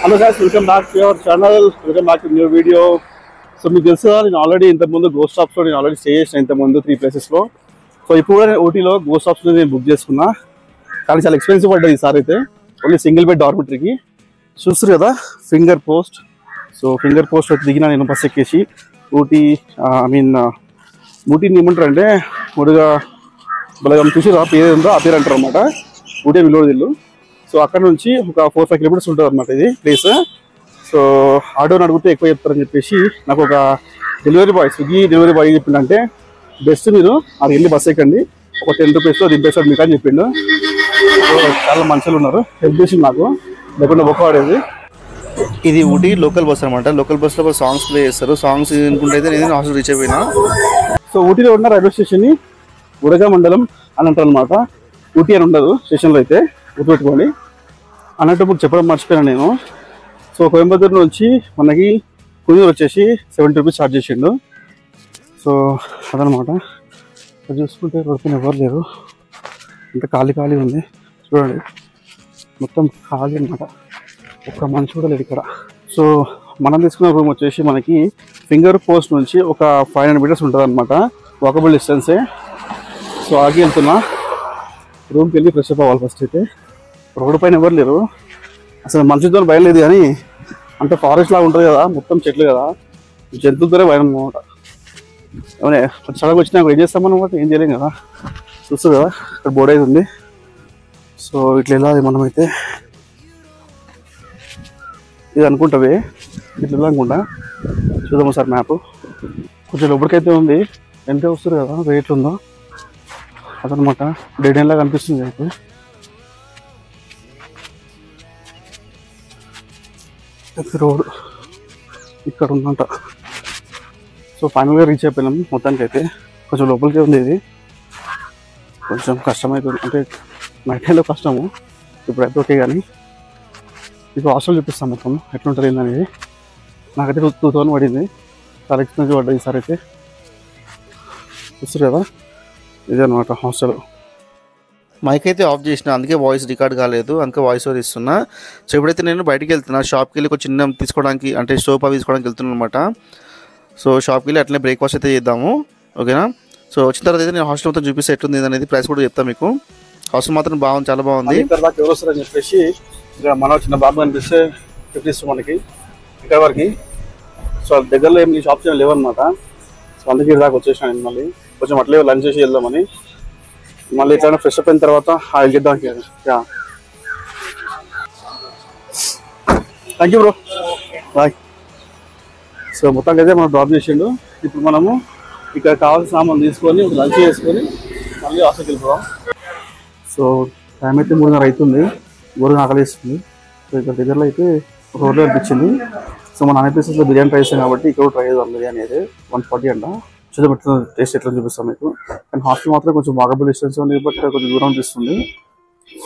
Hello guys, welcome back to your channel. Welcome back to new video. So మీకు తెలుసు కదా, నేను already ఇంతకుముందు గోస్ట్ షాప్స్లో నేను ఆల్రెడీ స్టే చేసిన ఇంతకుముందు 3 ప్లేసెస్లో. సో ఇప్పుడు కూడా ఊటీలో గోస్ట్ షాప్స్లో నేను బుక్ చేసుకున్నా. కానీ చాలా ఎక్స్పెన్సివ్ పడ్డది ఈసారి అయితే. ఓన్లీ సింగిల్ బెడ్ డార్మిటరీకి చూస్తారు కదా, finger post. So finger post అయితే దిగిన నేను బస్ ఎక్కేసి ఊటీ ఊటీని ఏమంటారు అంటే ముడుగా బలగం చూసి ఆ పేరు ఉందో ఆ పేరు అంటారు అనమాట. ఊటీ విలువదిల్లు. సో అక్కడ నుంచి ఒక 4-5 కిలోమీటర్స్ ఉంటుంది అనమాట ఇది ప్లేస్. సో ఆటోని అడిగితే ఎక్కువ చెప్తారని చెప్పేసి నాకు ఒక delivery boy, Swiggy delivery boy చెప్పిండంటే బెస్ట్ మీరు అది వెళ్ళి బస్ ఎక్కండి, ఒక 10 రూపీస్లో దింపేస్తాడు మీకు అని చెప్పిండు. సో చాలా మంచిగా ఉన్నారు, హెల్ప్ చేసింది నాకు, లేకుండా బొక్క పడేది. ఇది ఊటీ లోకల్ బస్ అనమాట. లోకల్ బస్లో సాంగ్స్ ప్లే చేస్తారు. సాంగ్స్ వినుకుంటే అయితే నేను హాస్టల్ రీచ్ అయిపోయినా. సో ఊటీలో ఉన్న రైల్వే స్టేషన్ని ఉడగా మండలం అని అంటారు అనమాట. ఊటీ అని ఉండదు స్టేషన్లో అయితే, గుర్తుపెట్టుకోండి. అన్నట్టు ఇప్పుడు చెప్పడం మర్చిపోయాను నేను. సో కోయంబత్తూరు నుంచి మనకి కునూరు వచ్చేసి 70 రూపీస్ ఛార్జ్ చేసిండు. సో అదనమాట. అది చూసుకుంటే రోడ్డు ఎవరు లేరు, ఇంత ఖాళీ ఉంది చూడండి, మొత్తం ఖాళీ అనమాట, ఒక్క మనిషి కూడా లేదు ఇక్కడ. సో మనం తీసుకున్న రూమ్ వచ్చేసి మనకి ఫింగర్ పోస్ట్ నుంచి ఒక 500 మీటర్స్ ఉంటుంది అనమాట, వాకబుల్ డిస్టెన్సే. సో ఆగి వెళ్తున్నా, రూమ్కి వెళ్ళి ఫ్రెష్ అప్ అవ్వాలి. ఫస్ట్ అయితే రోడ్డు పైన ఎవరు లేరు, అసలు మనుషులతో భయం లేదు. కానీ అంటే ఫారెస్ట్ లాగా ఉంటుంది కదా, మొత్తం చెట్లు కదా, జంతువులతోనే భయం అనమాట. ఏమన్నా సడన్గా వచ్చినా ఏం చేస్తామన్నమాట, ఏం చేయలేం కదా. చూస్తుంది కదా ఇక్కడ బోర్డు అయితే ఉంది. సో ఇట్లా వెళ్ళాలి మనమైతే, ఇది అనుకుంటావే ఇట్లా వెళ్ళాలనుకుంటా. చూద్దాము సార్ మ్యాప్. కొంచెం లోపలికైతే ఉంది, ఎంత వస్తుంది కదా, రేట్లు ఉందో అదనమాట. డెడ్ ఎండ్ లాగా అనిపిస్తుంది అయితే. రోడ్ ఇక్కడ ఉందంట. సో ఫైనల్గా రీచ్ అయిపోయినాం మొత్తానికి అయితే. కొంచెం లోపలికే ఉంది ఇది, కొంచెం కష్టమవుతుంది, అంటే నైట్ టైంలో కష్టము, ఇప్పుడైతే ఓకే. కానీ మీకు హాస్టల్ చూపిస్తాం మొత్తం ఎట్లుంటుంది ఏంటనేది. నాకైతే 2000 పడింది, చాలా ఎక్స్పెన్సివ్ పడ్డది ఈసారి అయితే. చూస్తారు కదా, ఇదే అనమాట హాస్టల్. మైక్ అయితే ఆఫ్ చేసిన, అందుకే వాయిస్ రికార్డ్ కాలేదు, అందుకే వాయిస్ ఓవర్ ఇస్తున్నా. సో ఇప్పుడైతే నేను బయటికి వెళ్తున్నా, షాప్కి వెళ్ళి ఒక చిన్న తీసుకోవడానికి, అంటే స్టోవ్ అవి తీసుకోవడానికి వెళ్తున్నాను అనమాట. సో షాప్కి వెళ్ళి అట్లనే బ్రేక్ఫాస్ట్ అయితే చేద్దాము, ఓకేనా. సో వచ్చిన తర్వాత అయితే నేను హాస్టల్ మొత్తం చూపిస్తే ఎట్లుంది అనేది, ప్రైస్ కూడా చెప్తాను మీకు. హాస్టల్ మాత్రం బాగుంది, చాలా బాగుంది. ఎవరు వస్తారని చెప్పేసి ఇక్కడ మన చిన్న బాబు కనిపిస్తే 50 మనకి ఇక్కడ వరకు. సో దగ్గరలో ఏమి షాప్స్ ఏమి లేవన్నమాట. సో అందుకే దాకా వచ్చేసాను నేను. మళ్ళీ కొంచెం అట్లే లంచ్ చేసి వెళ్దామని, మళ్ళీ ఇట్లా ఫ్రెష్ అప్ అయిన తర్వాత గెద్దానికి. Thank you bro, bye. So మొత్తానికి అయితే మనం డ్రాప్ చేసిండు. ఇప్పుడు మనము ఇక్కడ కావాల్సిన సామాన్ తీసుకొని లంచ్ చేసుకొని మళ్ళీ హాస్టల్కి వెళ్ళిపోదాం. సో టైం అయితే 3:30 అవుతుంది, ఊరుగా ఆకలిస్తుంది. సో ఇక్కడ దగ్గరలో అయితే రోడ్లో అనిపించింది. సో మన అన్ని ప్లేసెస్లో బిర్యానీ ట్రై చేస్తాం కాబట్టి ఇక్కడ ట్రై చేద్దాం. బిర్యానీ అయితే 140 అంట. చూద్దాం ఎట్లా టేస్ట్ ఎట్లా చూపిస్తాం మీకు. కానీ హాస్టల్ మాత్రం కొంచెం వాకబుల్ డిస్టెన్స్ ఉంది బట్ కొంచెం దూరం అనిపిస్తుంది.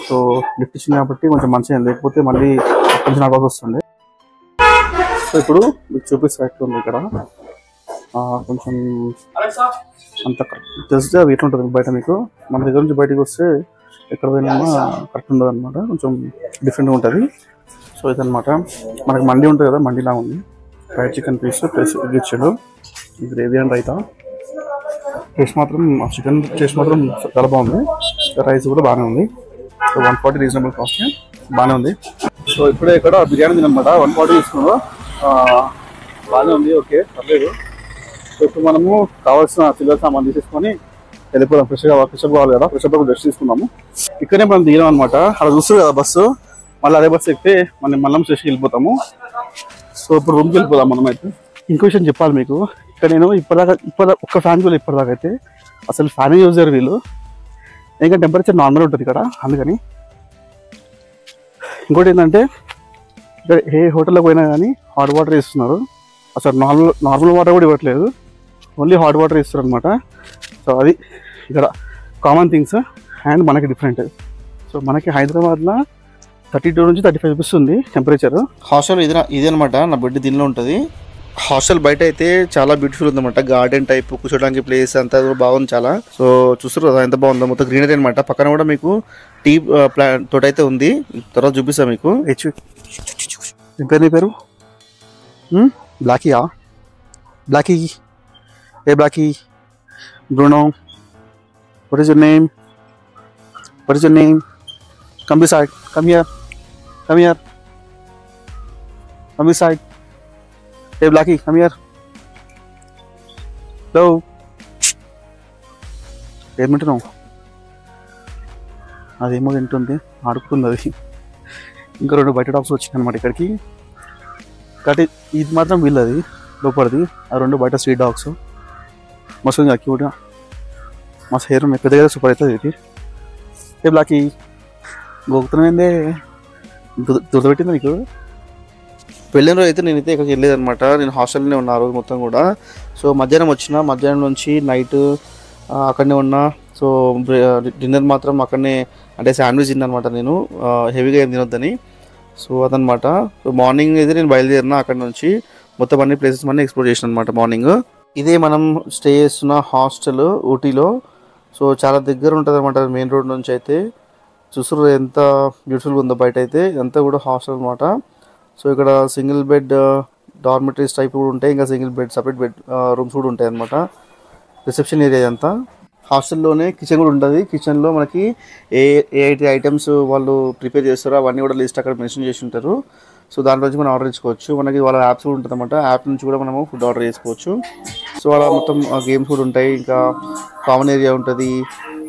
సో లిఫ్ట్ ఇచ్చింది కాబట్టి కొంచెం మంచిగా, లేకపోతే మళ్ళీ కొంచెం నడవాల్సి వస్తుంది. సో ఇప్పుడు మీకు చూపిస్తే ఎట్లా ఉంది ఇక్కడ, కొంచెం అంత తెలిస్తే అవి ఎట్లా ఉంటుంది బయట మీకు. మన దగ్గర నుంచి బయటకు వస్తే ఎక్కడ పోయినా కరెక్ట్ ఉండదు అనమాట, కొంచెం డిఫరెంట్గా ఉంటుంది. సో ఇదనమాట. మనకి మండి ఉంటుంది కదా, మండిలా ఉంది. Fried chicken piece plus egg ఇచ్చాడు, గ్రేవీ అండ్ రైతా. టేస్ట్ మాత్రం చికెన్ టేస్ట్ మాత్రం చాలా బాగుంది. రైస్ కూడా బాగానే ఉంది. సో 140 రీజనబుల్ కాస్ట్, బాగానే ఉంది. సో ఇప్పుడే ఇక్కడ బిర్యానీ తినమాట, 140 తీసుకున్నాం, బాగానే ఉంది, ఓకే పర్లేదు. సో ఇప్పుడు మనము కావాల్సిన చిల్లర సామాన్ తీసేసుకొని వెళ్ళిపోదాం. ఫ్రెష్గా కావాలి కదా, ఫ్రెష్ అప్ డ్రెస్ తీసుకున్నాము. ఇక్కడనే మనం దిగాం అనమాట. అలా చూస్తుంది కదా బస్సు, మళ్ళీ అదే బస్సు ఎక్కితే మనం మల్లం స్టేషన్కి వెళ్ళిపోతాము. సో ఇప్పుడు రూమ్కి వెళ్ళిపోదాం మనం అయితే. ఇంకో విషయం చెప్పాలి మీకు, ఇక్కడ నేను ఇప్పటిదాకా ఒక్క ఫ్యాన్ కూడా ఇప్పటిదాకా అయితే అసలు ఫ్యాన్ యూజ్ చేయరు వీళ్ళు. ఇంకా టెంపరేచర్ నార్మల్ ఉంటుంది ఇక్కడ, అందుకని. ఇంకోటి ఏంటంటే ఇక్కడ ఏ హోటల్లోకి పోయినా కానీ హాట్ వాటర్ ఇస్తున్నారు, అసలు నార్మల్ వాటర్ కూడా ఇవ్వట్లేదు, ఓన్లీ హాట్ వాటర్ ఇస్తారు అనమాట. సో అది ఇక్కడ కామన్ థింగ్స్. అండ్ మనకి డిఫరెంట్. సో మనకి హైదరాబాద్లో 32 నుంచి 35 రూపీస్ ఉంది టెంపరేచర్. హాస్టల్ ఇది అనమాట, నా బెడ్ దీనిలో ఉంటుంది. హాస్టల్ బయట అయితే చాలా బ్యూటిఫుల్ ఉందన్నమాట, గార్డెన్ టైప్, కూర్చోడానికి ప్లేస్ అంతా బాగుంది చాలా. సో చూస్తారు కదా ఎంత బాగుందో, మొత్తం గ్రీనరీ అనమాట. పక్కన కూడా మీకు టీ ప్లాంట్ తోట అయితే ఉంది, తర్వాత చూపిస్తాను మీకు. ఏం పేరు నీ పేరు? బ్లాకీయా? బ్లాకీ, ఏ Blackie? Bruno, what is your name? What is your name? Come this side. Come here. Come here. Come this side. Hey Blackie, come here. Hello. ఏమంటున్నావు? అదేమో తింటుంది, ఆడుకుంది అది. ఇంకా 2 బయట డాగ్స్ వచ్చినాయి అనమాట ఇక్కడికి. కాబట్టి ఇది మాత్రం వీళ్ళది లోపలిది, ఆ 2 బయట స్ట్రీట్ డాగ్స్. మస్తు క్యూట్గా, మస్తు హెయిర్ ఉన్నాయి, పెద్దగా సూపర్ అవుతుంది ఇది. ఏ బ్లాకీ, గోకుతున్నాయిందే, దురదపెట్టింది నీకు? వెళ్ళిన రోజు అయితే నేనైతే ఇక్కడికి వెళ్ళేదనమాట. నేను హాస్టల్లోనే ఉన్నా ఆ రోజు మొత్తం కూడా. సో మధ్యాహ్నం వచ్చిన, మధ్యాహ్నం నుంచి నైట్ అక్కడనే ఉన్నా. సో డిన్నర్ మాత్రం అక్కడనే, అంటే శాండ్విచ్ తిన్నమాట నేను, హెవీగా ఏం తినొద్దని. సో అదనమాట. సో మార్నింగ్ అయితే నేను బయలుదేరిన అక్కడ నుంచి, మొత్తం అన్ని ప్లేసెస్ అన్నీ ఎక్స్ప్లోర్ చేసిన అనమాట మార్నింగ్. ఇదే మనం స్టే చేస్తున్న హాస్టల్ ఊటీలో. సో చాలా దగ్గర ఉంటుంది అనమాట మెయిన్ రోడ్ నుంచి. అయితే చూస్తారు ఎంత బ్యూటిఫుల్గా ఉందో బయట అయితే. ఇదంతా కూడా హాస్టల్ అనమాట. సో ఇక్కడ సింగిల్ బెడ్ డార్మెటరీస్ టైప్ కూడా ఉంటాయి, ఇంకా single bed separate bed rooms కూడా ఉంటాయి అనమాట. రిసెప్షన్ ఏరియా అంతా. హాస్టల్లోనే కిచెన్ కూడా ఉంటుంది. కిచెన్లో మనకి ఏ ఐటమ్స్ వాళ్ళు ప్రిపేర్ చేస్తారో అవన్నీ కూడా లిస్ట్ అక్కడ మెన్షన్ చేసి ఉంటారు. సో దాంట్లో నుంచి మనం ఆర్డర్ చేసుకోవచ్చు. మనకి వాళ్ళ యాప్స్ కూడా ఉంటుంది అనమాట. యాప్ నుంచి కూడా మనము ఫుడ్ ఆర్డర్ చేసుకోవచ్చు. సో అలా మొత్తం గేమ్స్ కూడా ఉంటాయి, ఇంకా కామన్ ఏరియా ఉంటుంది,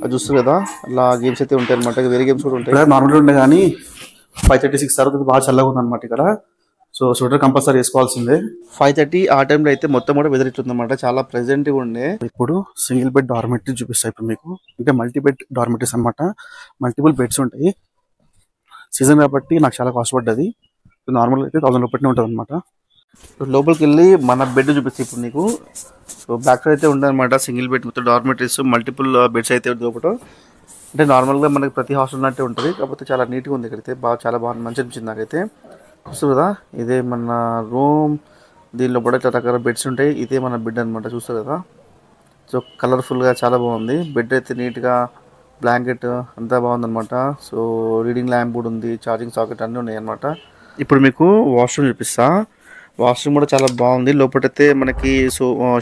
అది చూస్తారు కదా, అలా గేమ్స్ అయితే ఉంటాయి అనమాట. వేరే గేమ్స్ కూడా ఉంటాయి. నార్మల్గా ఉండే కానీ 5:36 తర్వాత బాగా చల్లగా ఉందన్నమాట ఇక్కడ. So sweater compulsory వేసుకోవాల్సిందే. 5:30 ఆ టైంలో అయితే మొత్తం కూడా వెదర్ ఇట్లుందన్నమాట, చాలా ప్రెజెంట్గా ఉండే. ఇప్పుడు సింగిల్ బెడ్ డార్మెటరీ చూపిస్తాయి ఇప్పుడు మీకు. అంటే మల్టీ బెడ్ డార్మెటరీస్ అనమాట. మల్టిపుల్ బెడ్స్ ఉంటాయి. సీజన్ కాబట్టి నాకు చాలా కాస్ట్ పడ్డది. నార్మల్గా అయితే 1000 రూపాయలు ఉంటుంది అనమాట. లోపలికి వెళ్ళి మన బెడ్ చూపిస్తాయి ఇప్పుడు నీకు. సో బ్యాక్ సైడ్ అయితే ఉంటుంది అనమాట సింగిల్ బెడ్ మొత్తం డార్మెటరీస్, మల్టిపుల్ బెడ్స్ అయితే లోపల. అంటే నార్మల్గా మనకి ప్రతి హాస్టల్ ఉన్నట్టే ఉంటుంది, కాకపోతే చాలా నీట్గా ఉంది ఇక్కడైతే. చాలా బాగుంది, మంచి అనిపించింది నాకైతే. చూస్తారు కదా, ఇదే మన రూమ్. దీనిలో కూడా చాలా రకాల బెడ్స్ ఉంటాయి. ఇదే మన బెడ్ అనమాట, చూస్తారు కదా. సో కలర్ఫుల్గా చాలా బాగుంది బెడ్ అయితే, నీట్గా బ్లాంకెట్ అంతా బాగుందన్నమాట. సో రీడింగ్ ల్యాంప్ కూడా ఉంది, ఛార్జింగ్ సాకెట్ అన్నీ ఉన్నాయి అనమాట. ఇప్పుడు మీకు వాష్రూమ్ చూపిస్తా. వాష్రూమ్ కూడా చాలా బాగుంది. లోపలైతే మనకి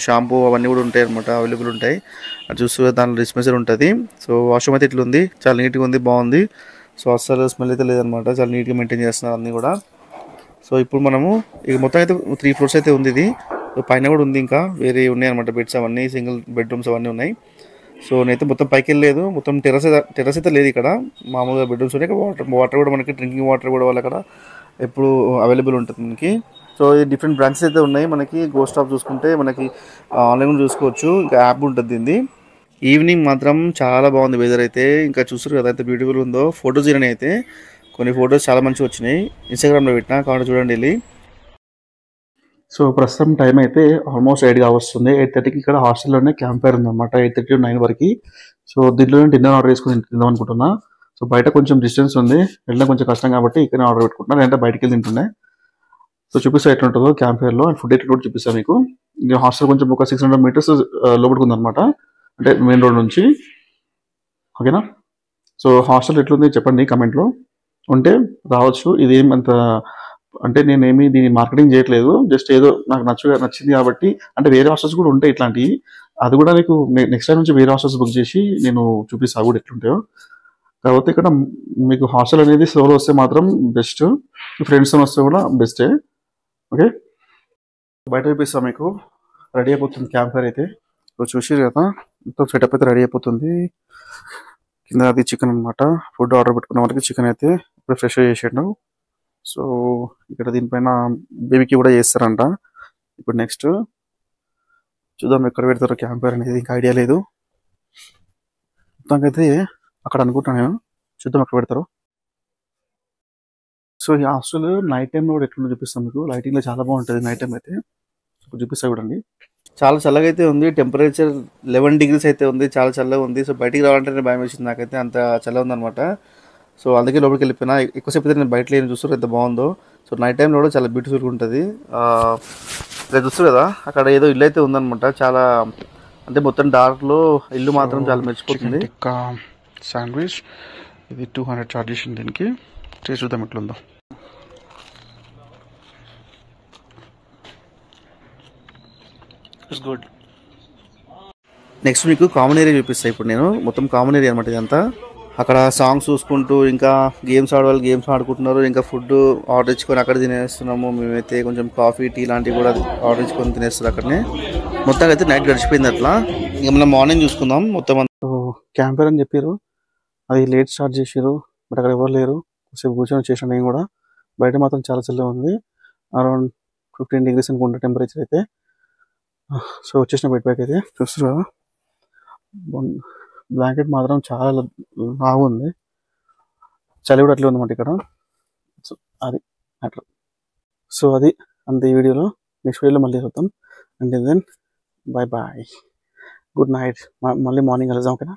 షాంపూ అవన్నీ కూడా ఉంటాయి అనమాట, అవైలబుల్ ఉంటాయి. అది చూస్తే దాంట్లో డిస్పెన్సర్ ఉంటుంది. సో వాష్రూమ్ అయితే ఇట్లా ఉంది, చాలా నీట్గా ఉంది, బాగుంది. సో అస్సలు స్మెల్ అయితే లేదనమాట, చాలా నీట్గా మెయింటైన్ చేస్తున్నారు అన్నీ కూడా. సో ఇప్పుడు మనము ఇక మొత్తం అయితే 3 floors అయితే ఉంది ఇది. సో పైన కూడా ఉంది, ఇంకా వేరే ఉన్నాయి అనమాట బెడ్స్ అవన్నీ, సింగిల్ బెడ్రూమ్స్ అవన్నీ ఉన్నాయి. సో నేనైతే మొత్తం పైకి వెళ్ళలేదు, మొత్తం టెర్రస్ అయితే లేదు ఇక్కడ. మామూలుగా బెడ్రూమ్స్ ఉన్నాయి. వాటర్ కూడా మనకి డ్రింకింగ్ వాటర్ కూడా వాళ్ళు అక్కడ ఎప్పుడు అవైలబుల్ ఉంటుంది మనకి. సో ఈ డిఫరెంట్ బ్రాంచెస్ అయితే ఉన్నాయి మనకి. గోస్ట్ స్టాప్ చూసుకుంటే మనకి ఆన్లైన్ కూడా చూసుకోవచ్చు, ఇంకా యాప్ ఉంటుంది దీన్ని. ఈవినింగ్ మాత్రం చాలా బాగుంది వెదర్ అయితే. ఇంకా చూస్తారు కదా ఎంత బ్యూటిఫుల్ ఉందో. ఫొటోస్ ఇరని అయితే కొన్ని ఫొటోస్ చాలా మంచిగా వచ్చినాయి, ఇన్స్టాగ్రామ్లో పెట్టినా, కాబట్టి చూడండి వెళ్ళి. సో ప్రస్తుతం టైం అయితే ఆల్మోస్ట్ 8 వస్తుంది. 8:30కి ఇక్కడ హాస్టల్లోనే క్యాంప్ ఫైర్ ఉందన్నమాట, 8:30 to 9 వరకు. సో దీంట్లోనే డిన్నర్ ఆర్డర్ చేసుకుని తిందాం అనుకుంటున్నా. సో బయట కొంచెం డిస్టెన్స్ ఉంది, వెళ్ళడం కొంచెం కష్టం కాబట్టి ఇక్కడనే ఆర్డర్ పెట్టుకుంటున్నా, లేదంటే బయటకి వెళ్ళి తింటుండే. సో చూపిస్తా ఎట్లా ఉంటుందో క్యాంప్ ఫైర్లో, అండ్ ఫుడ్ ఎట్లా కూడా చూపిస్తాను మీకు. ఇంకా హాస్టల్ కొంచెం ఒక 600 meters లోపలికి ఉందన్నమాట, అంటే మెయిన్ రోడ్ నుంచి. ఓకేనా? సో హాస్టల్ ఎట్లుంది చెప్పండి కమెంట్లో, ఉంటే రావచ్చు. ఇదేమంత అంటే నేనేమి దీన్ని మార్కెటింగ్ చేయట్లేదు, జస్ట్ ఏదో నాకు నచ్చింది కాబట్టి. అంటే వేరే హాస్టల్స్ కూడా ఉంటాయి ఇట్లాంటివి, అది కూడా మీకు నెక్స్ట్ టైం నుంచి వేరే హాస్టల్స్ బుక్ చేసి నేను చూపిస్తా కూడా ఎట్లుంటాయో. కాకపోతే ఇక్కడ మీకు హాస్టల్ అనేది సోలో వస్తే మాత్రం బెస్ట్, ఫ్రెండ్స్తో వస్తే కూడా బెస్టే. ఓకే, బయట చూపిస్తాను మీకు. రెడీ అయిపోతుంది క్యాంప్ ఫైర్ అయితే. సో చూసి కదా మొత్తం సెటప్ అయితే రెడీ అయిపోతుంది. కింద అది చికెన్ అనమాట, ఫుడ్ ఆర్డర్ పెట్టుకున్న వాళ్ళకి చికెన్ అయితే ఇప్పుడు ఫ్రెష్ చేసాడు. సో ఇక్కడ దీనిపైన బేబీకి కూడా చేస్తారంట. ఇప్పుడు నెక్స్ట్ చూద్దాం ఎక్కడ పెడతారో క్యాంప్ ఫైర్ అనేది, ఇంకా ఐడియా లేదు. మొత్తానికైతే అక్కడ అనుకుంటున్నాను నేను, చూద్దాం ఎక్కడ పెడతారు. సో ఈ హాస్టల్ నైట్ టైంలో కూడా ఎట్లా చూపిస్తాం మీకు. లైటింగ్లో చాలా బాగుంటుంది నైట్ టైం అయితే, చూపిస్తా చూడండి. చాలా చల్లగా అయితే ఉంది, టెంపరేచర్ 11 degrees అయితే ఉంది, చాలా చల్లగా ఉంది. సో బయటికి రావాలంటే భయం వేసింది నాకైతే, అంత చల్లగా ఉందన్నమాట. సో అందుకే లోపలికి వెళ్ళిపోయినా. ఎక్కువసేపు అయితే నేను బయట లేని, చూస్తారు ఎంత బాగుందో. సో నైట్ టైంలో కూడా చాలా బ్యూటిఫుల్గా ఉంటుంది. ఇక్కడ చూస్తారు కదా, అక్కడ ఏదో ఇల్లు అయితే ఉందన్నమాట, చాలా అంటే మొత్తం డార్క్లో ఇల్లు మాత్రం చాలా మెచ్చిపోతుంది. శాండ్విచ్ ఇది 200 ఛార్జ్ చేసింది దీనికి. చూద్దాం ఎట్లుందో. It's good. నెక్స్ట్ మీకు కామన్ ఏరియా చూపిస్తాను ఇప్పుడు నేను. మొత్తం కామన్ ఏరియా అనమాట ఇదంతా. అక్కడ సాంగ్స్ చూసుకుంటూ ఇంకా గేమ్స్ ఆడవాళ్ళు గేమ్స్ ఆడుకుంటున్నారు. ఇంకా ఫుడ్ ఆర్డర్ ఇచ్చుకొని అక్కడ తినేస్తున్నాము. మేమైతే కొంచెం కాఫీ టీ లాంటివి కూడా ఆర్డర్ ఇచ్చుకొని తినేస్తారు అక్కడనే. మొత్తం అయితే నైట్ గడిచిపోయింది అట్లా. ఇంకా మనం మార్నింగ్ చూసుకుందాం. మొత్తం క్యాంపర్ అని చెప్పారు, అది లేట్ స్టార్ట్ చేసారు. బట్ అక్కడ ఎవరు లేరు. సేపు కూర్చొని వచ్చేసాను నేను కూడా. బయట మాత్రం చాలా చల్లగా ఉంది. అరౌండ్ 15 degrees అనుకుంటా టెంపరేచర్ అయితే. సో వచ్చేసిన బయట పైకి అయితే చూస్తారు కదా, బ్లాంకెట్ మాత్రం చాలా బాగుంది. చలి కూడా అట్లే ఉందన్నమాట ఇక్కడ. సో అది మ్యాటర్. సో అది అంతే ఈ వీడియోలో. నెక్స్ట్ వీడియోలో మళ్ళీ చూద్దాం. And then bye bye, good night. మళ్ళీ మార్నింగ్ కలుద్దాం, ఓకేనా.